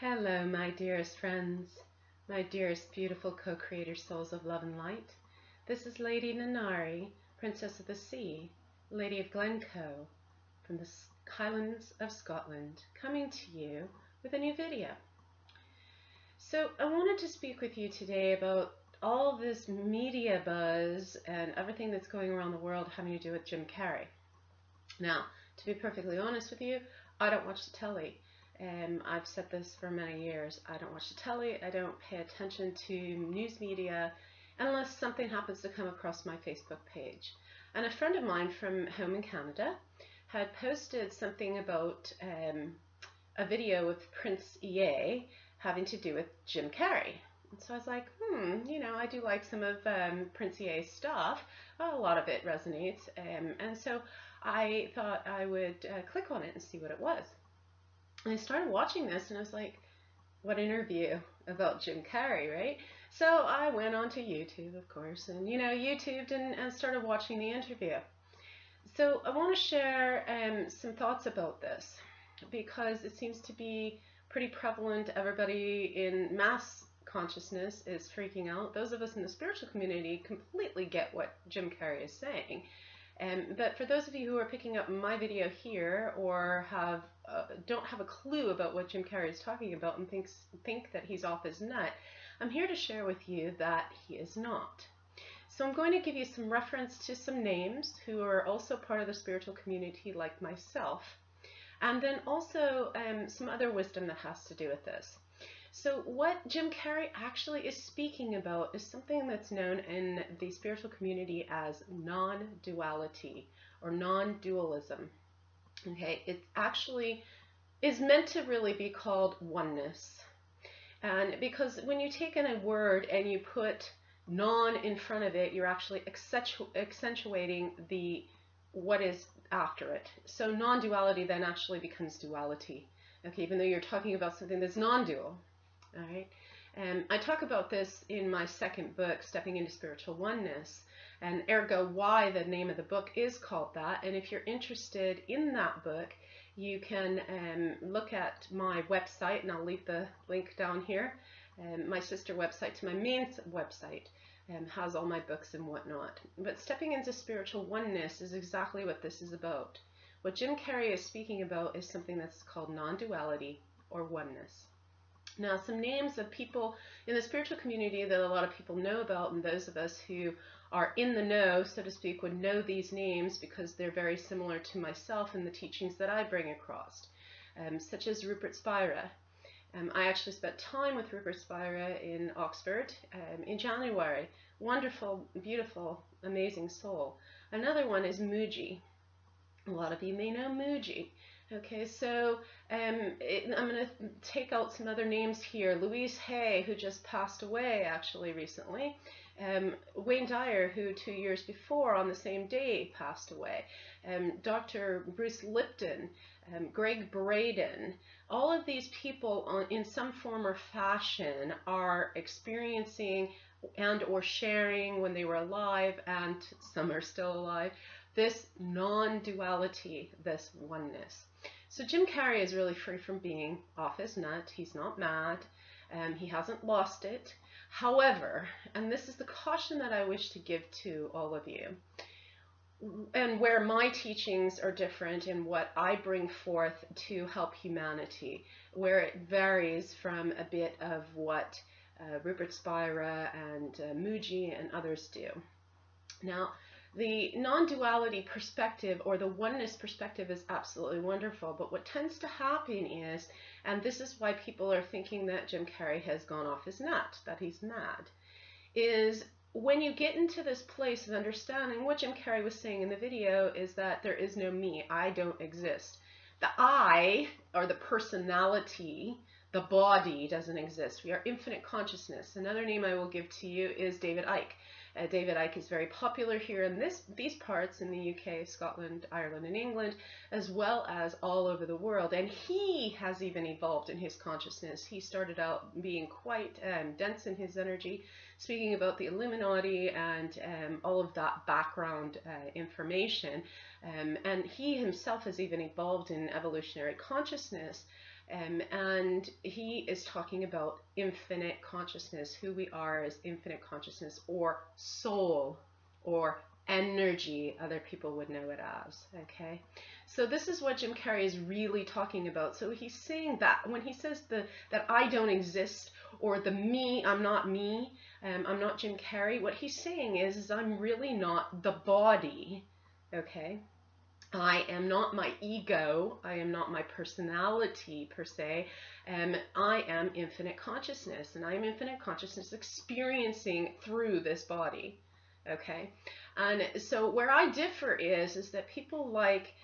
Hello, my dearest friends, my dearest beautiful co-creator souls of love and light. This is Lady Nanari, Princess of the Sea, Lady of Glencoe, from the Highlands of Scotland, coming to you with a new video. So I wanted to speak with you today about all this media buzz and everything that's going around the world having to do with Jim Carrey. Now, to be perfectly honest with you, I don't watch the telly. I've said this for many years. I don't watch the telly. I don't pay attention to news media unless something happens to come across my Facebook page. And a friend of mine from home in Canada had posted something about a video with Prince EA having to do with Jim Carrey. And so I was like, I do like some of Prince EA's stuff. A lot of it resonates. And so I thought I would click on it and see what it was. And I started watching this and I was like, what interview about Jim Carrey, right? So I went onto YouTube, of course, and YouTubed and started watching the interview. So I want to share some thoughts about this because it seems to be pretty prevalent. Everybody in mass consciousness is freaking out. Those of us in the spiritual community completely get what Jim Carrey is saying. But for those of you who are picking up my video here or don't have a clue about what Jim Carrey is talking about and think that he's off his nut, I'm here to share with you that he is not. So I'm going to give you some reference to some names who are also part of the spiritual community like myself, and then also some other wisdom that has to do with this. So what Jim Carrey actually is speaking about is something that's known in the spiritual community as non-duality or non-dualism. Okay, it actually is meant to really be called oneness. And because when you take in a word and you put non in front of it, you're actually accentuating what is after it. So non-duality then actually becomes duality. Okay, even though you're talking about something that's non-dual. All right. I talk about this in my second book, Stepping into Spiritual Oneness, and ergo why the name of the book is called that. And if you're interested in that book, you can look at my website, and I'll leave the link down here. My sister website to my main website has all my books and whatnot. But Stepping into Spiritual Oneness is exactly what this is about. What Jim Carrey is speaking about is something that's called non-duality or oneness. Now, some names of people in the spiritual community that a lot of people know about, and those of us who are in the know, so to speak, would know these names because they're very similar to myself and the teachings that I bring across, such as Rupert Spira. I actually spent time with Rupert Spira in Oxford in January. Wonderful, beautiful, amazing soul. Another one is Mooji. A lot of you may know Mooji. Okay, so I'm going to take out some other names here. Louise Hay, who just passed away actually recently. Wayne Dyer, who 2 years before on the same day passed away. Dr. Bruce Lipton, Greg Braden. All of these people in some form or fashion are experiencing and or sharing when they were alive, and some are still alive, this non-duality, this oneness. So Jim Carrey is really free from being off his nut. He's not mad. He hasn't lost it. However, and this is the caution that I wish to give to all of you, and where my teachings are different in what I bring forth to help humanity, where it varies from a bit of what Rupert Spira and Mooji and others do. Now, the non-duality perspective or the oneness perspective is absolutely wonderful, but what tends to happen is, and this is why people are thinking that Jim Carrey has gone off his nut, that he's mad, is when you get into this place of understanding, what Jim Carrey was saying in the video is that there is no me, I don't exist. The I, or the personality, the body doesn't exist. We are infinite consciousness. Another name I will give to you is David Icke. David Icke is very popular here in these parts in the UK, Scotland, Ireland, and England, as well as all over the world. And he has even evolved in his consciousness. He started out being quite dense in his energy, speaking about the Illuminati and all of that background information. And he himself has even evolved in evolutionary consciousness And he is talking about infinite consciousness, who we are as infinite consciousness, or soul, or energy, other people would know it as. Okay, so this is what Jim Carrey is really talking about. So he's saying that when he says that I don't exist, or the me, I'm not me, I'm not Jim Carrey, what he's saying is I'm really not the body. Okay, I am not my ego, I am not my personality per se, I am infinite consciousness, and I am infinite consciousness experiencing through this body. Okay, and so where I differ is that people like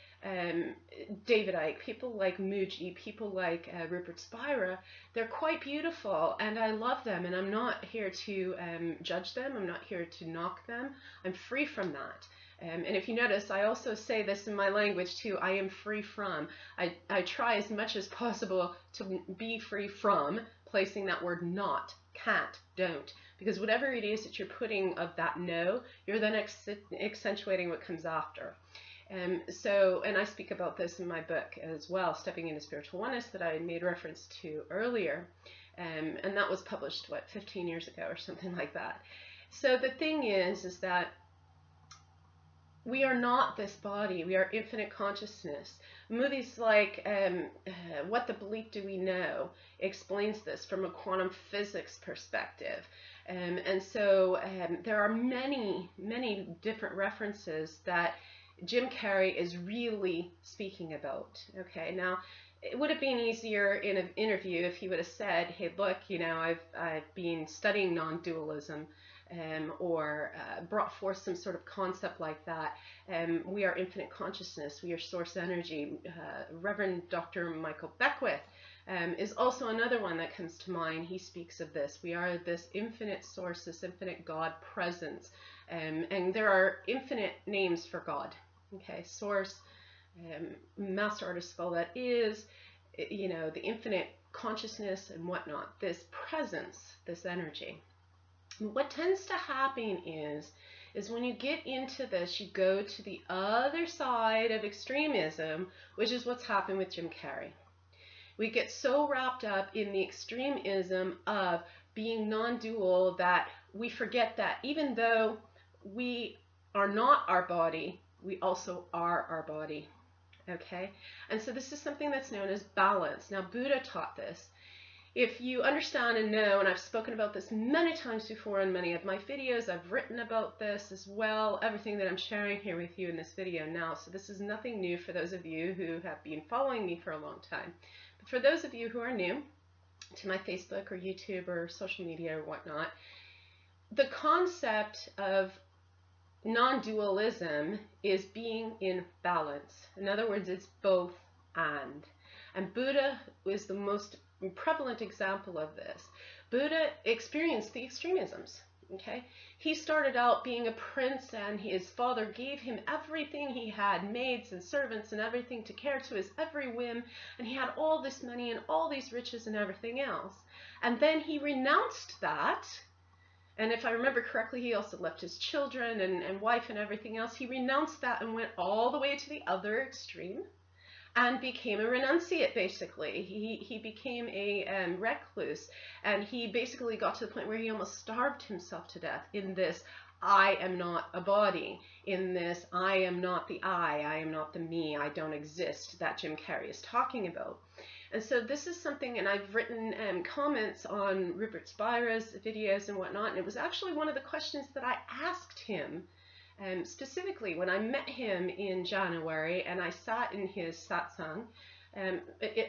David Icke, people like Muji, people like Rupert Spira, they're quite beautiful, and I love them, and I'm not here to judge them, I'm not here to knock them, I'm free from that. And if you notice, I also say this in my language too, I am free from. I try as much as possible to be free from placing that word not, can't, don't. Because whatever it is that you're putting of that no, you're then accentuating what comes after. And I speak about this in my book as well, Stepping into Spiritual Oneness, that I made reference to earlier. And that was published, what, 15 years ago or something like that. So the thing is that we are not this body. We are infinite consciousness. Movies like What the Bleep Do We Know explains this from a quantum physics perspective. And so there are many, many different references that Jim Carrey is really speaking about. Okay, now it would have been easier in an interview if he would have said, hey, look, you know, I've been studying non-dualism. Or brought forth some sort of concept like that. We are infinite consciousness. We are source energy. Reverend Dr. Michael Beckwith is also another one that comes to mind. He speaks of this. We are this infinite source, this infinite God presence. And there are infinite names for God. Okay, source, master artist of all that is, you know, the infinite consciousness and whatnot. This presence, this energy. What tends to happen is when you get into this, you go to the other side of extremism, which is what's happened with Jim Carrey. We get so wrapped up in the extremism of being non-dual that we forget that even though we are not our body, we also are our body. Okay? And so this is something that's known as balance. Now, Buddha taught this. If you understand and know, and I've spoken about this many times before in many of my videos, I've written about this as well, everything that I'm sharing here with you in this video now. So this is nothing new for those of you who have been following me for a long time. But for those of you who are new to my Facebook or YouTube or social media or whatnot, the concept of non-dualism is being in balance. In other words, it's both and. And Buddha is the most prevalent example of this. Buddha experienced the extremisms. Okay, he started out being a prince, and his father gave him everything he had, maids and servants and everything to care to his every whim, and he had all this money and all these riches and everything else. And then he renounced that, and if I remember correctly, he also left his children and wife and everything else. He renounced that and went all the way to the other extreme and became a renunciate, basically. He became a recluse, and he basically got to the point where he almost starved himself to death in this I am not a body, in this I am not the I am not the me, I don't exist, that Jim Carrey is talking about. And so this is something, and I've written comments on Rupert Spira's videos and whatnot, and it was actually one of the questions that I asked him specifically when I met him in January, and I sat in his satsang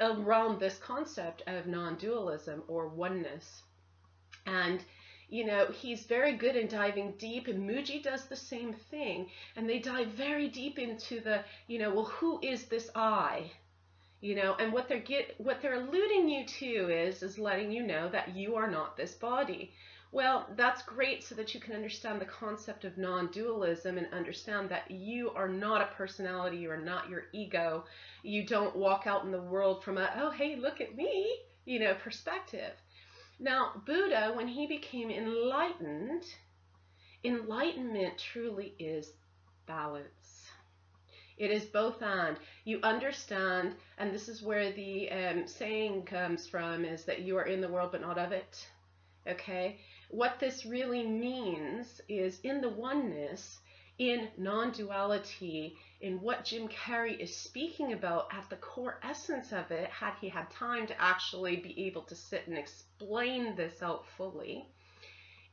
around this concept of non-dualism or oneness. And you know, he's very good in diving deep, and Muji does the same thing, and they dive very deep into the, you know, well, who is this I? You know, and what they're alluding you to is letting you know that you are not this body. Well, that's great so that you can understand the concept of non-dualism and understand that you are not a personality, you are not your ego. You don't walk out in the world from a, oh, hey, look at me, you know, perspective. Now, Buddha, when he became enlightened, enlightenment truly is balance. It is both and. You understand, and this is where the saying comes from, is that you are in the world but not of it. Okay? What this really means is in the oneness, in non-duality, in what Jim Carrey is speaking about at the core essence of it, had he had time to actually be able to sit and explain this out fully,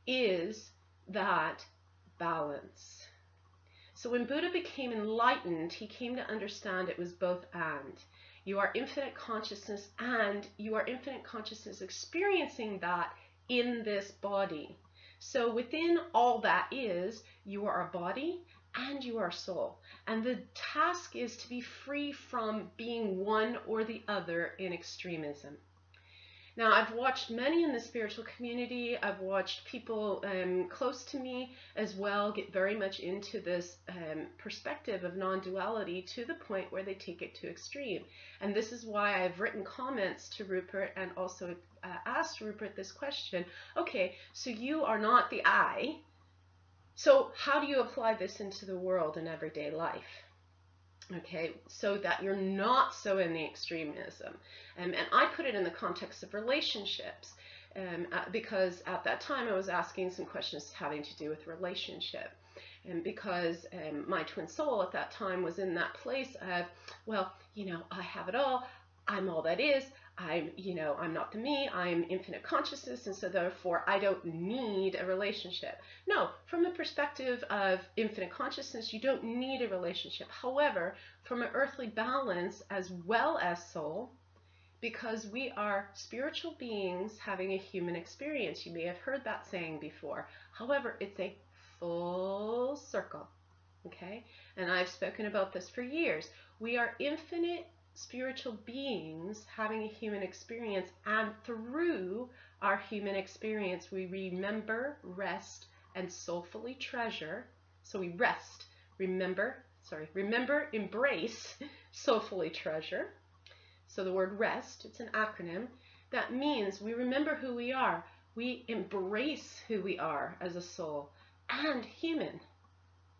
is that balance. So when Buddha became enlightened, he came to understand it was both and. You are infinite consciousness, and you are infinite consciousness experiencing that in this body. So within all that is, you are a body and you are a soul. And the task is to be free from being one or the other in extremism. Now, I've watched many in the spiritual community. I've watched people close to me as well get very much into this perspective of non-duality to the point where they take it to extreme. And this is why I've written comments to Rupert and also asked Rupert this question. Okay, so you are not the I. So how do you apply this into the world in everyday life? Okay, so that you're not so in the extremism. And I put it in the context of relationships because at that time I was asking some questions having to do with relationship. And because my twin soul at that time was in that place of, well, you know, I have it all. I'm all that is. I'm not the me, I'm infinite consciousness, and so therefore I don't need a relationship. No, from the perspective of infinite consciousness, you don't need a relationship. However, from an earthly balance as well as soul, because we are spiritual beings having a human experience. You may have heard that saying before. However, it's a full circle, okay? And I've spoken about this for years. We are infinite spiritual beings having a human experience, and through our human experience we remember, rest, and soulfully treasure. So we rest, remember, embrace, soulfully treasure. So the word rest, it's an acronym. That means we remember who we are. We embrace who we are as a soul and human.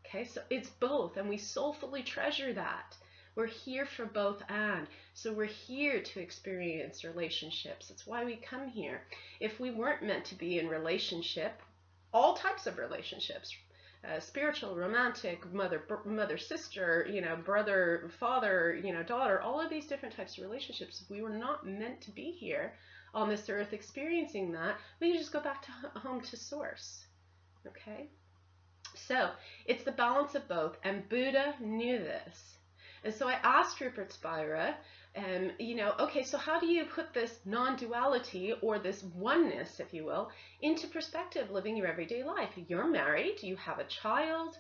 Okay, so it's both, and we soulfully treasure that. We're here for both and. So we're here to experience relationships. That's why we come here. If we weren't meant to be in relationship, all types of relationships, spiritual, romantic, mother, sister, brother, father, daughter, all of these different types of relationships, if we were not meant to be here on this earth experiencing that, we could just go back to home to source. Okay? So it's the balance of both, and Buddha knew this. And so I asked Rupert Spira, okay, so how do you put this non-duality, or this oneness, if you will, into perspective living your everyday life? You're married, you have a child,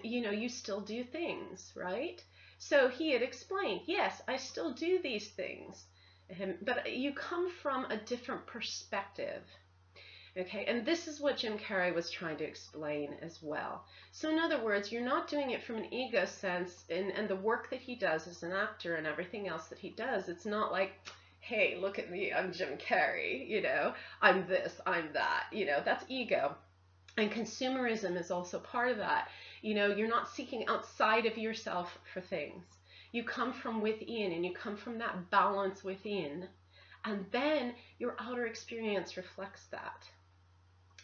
you still do things, right? So he had explained, yes, I still do these things, but you come from a different perspective. Okay, and this is what Jim Carrey was trying to explain as well. So in other words, you're not doing it from an ego sense, and the work that he does as an actor and everything else that he does, it's not like, hey, look at me, I'm Jim Carrey, I'm this, I'm that, that's ego. And consumerism is also part of that. You're not seeking outside of yourself for things. You come from within, and you come from that balance within, and then your outer experience reflects that.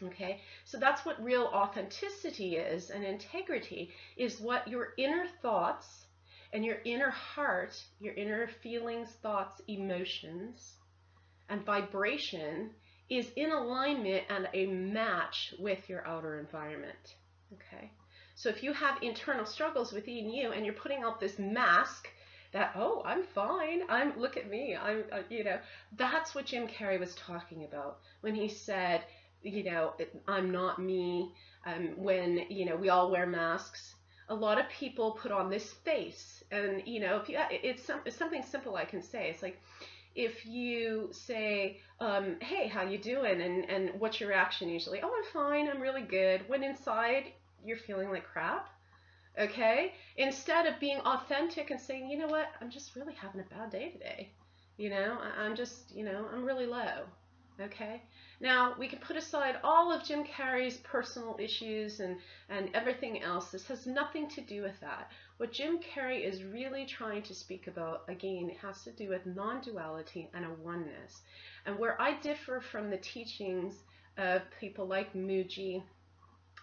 Okay, so that's what real authenticity is, and integrity is what your inner thoughts and your inner heart, your inner feelings, thoughts, emotions, and vibration is in alignment and a match with your outer environment. Okay, so if you have internal struggles within you and you're putting out this mask that, oh, I'm fine, look at me, that's what Jim Carrey was talking about when he said, I'm not me, when, we all wear masks. A lot of people put on this face, and, it's something simple I can say. It's like, if you say, hey, how you doing? And what's your reaction usually? Oh, I'm fine, I'm really good. When inside, you're feeling like crap. Okay? Instead of being authentic and saying, you know what, I'm just really having a bad day today. I'm just, I'm really low. Okay? Now, we can put aside all of Jim Carrey's personal issues and everything else. This has nothing to do with that. What Jim Carrey is really trying to speak about, again, has to do with non-duality and a oneness. And where I differ from the teachings of people like Mooji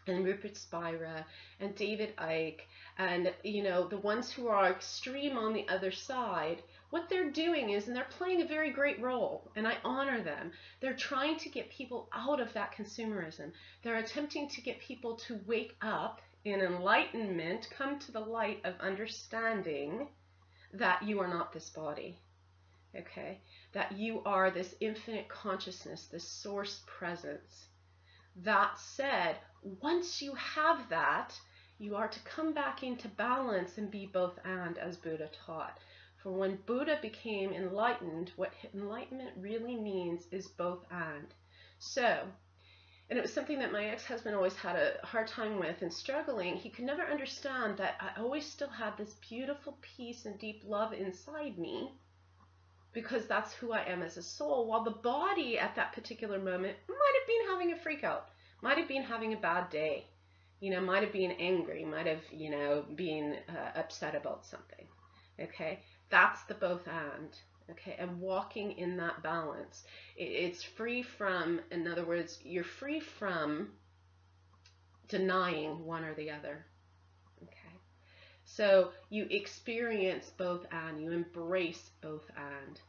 and Rupert Spira and David Icke and, you know, the ones who are extreme on the other side, what they're doing is, and they're playing a very great role, and I honor them, they're trying to get people out of that consumerism. They're attempting to get people to wake up in enlightenment, come to the light of understanding that you are not this body, okay? That you are this infinite consciousness, this source presence. That said, once you have that, you are to come back into balance and be both and, as Buddha taught. For when Buddha became enlightened, what enlightenment really means is both and. So, and it was something that my ex-husband always had a hard time with and struggling. He could never understand that I always still had this beautiful peace and deep love inside me, because that's who I am as a soul, while the body at that particular moment might have been having a freak out, might have been having a bad day, you know, might have been angry, might have, you know, been upset about something, okay? That's the both and, okay? And walking in that balance. It's free from, in other words, you're free from denying one or the other, okay? So you experience both and, you embrace both and,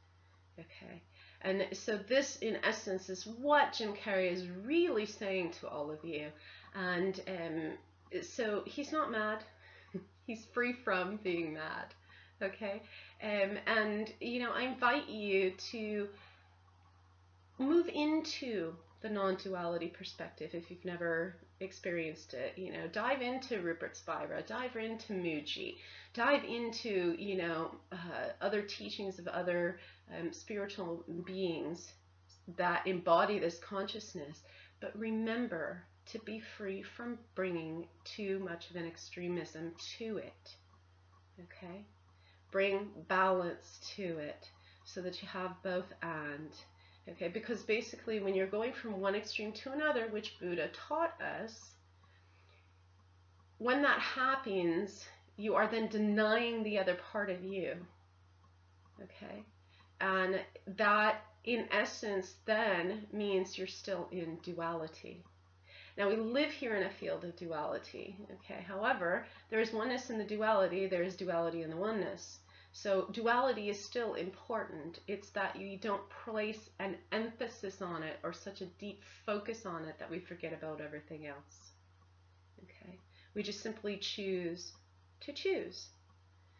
okay? And so this, in essence, is what Jim Carrey is really saying to all of you. And so he's not mad. He's free from being mad, okay? And, you know, I invite you to move into the non-duality perspective if you've never experienced it. You know, dive into Rupert Spira, dive into Mooji, dive into, you know, other teachings of other spiritual beings that embody this consciousness. But remember to be free from bringing too much of an extremism to it, okay? Bring balance to it so that you have both and, okay? Because basically when you're going from one extreme to another, which Buddha taught us, when that happens, you are then denying the other part of you, okay? And that, in essence, then means you're still in duality. Now, we live here in a field of duality, okay? However, there is oneness in the duality, there is duality in the oneness. So duality is still important. It's that you don't place an emphasis on it or such a deep focus on it that we forget about everything else, okay? We just simply choose to choose.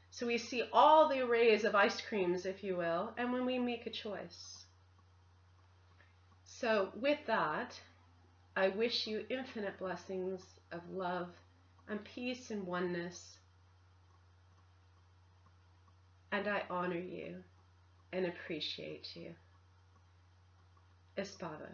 So we see all the arrays of ice creams, if you will, and when we make a choice. So with that, I wish you infinite blessings of love and peace and oneness. And I honor you and appreciate you. Espada.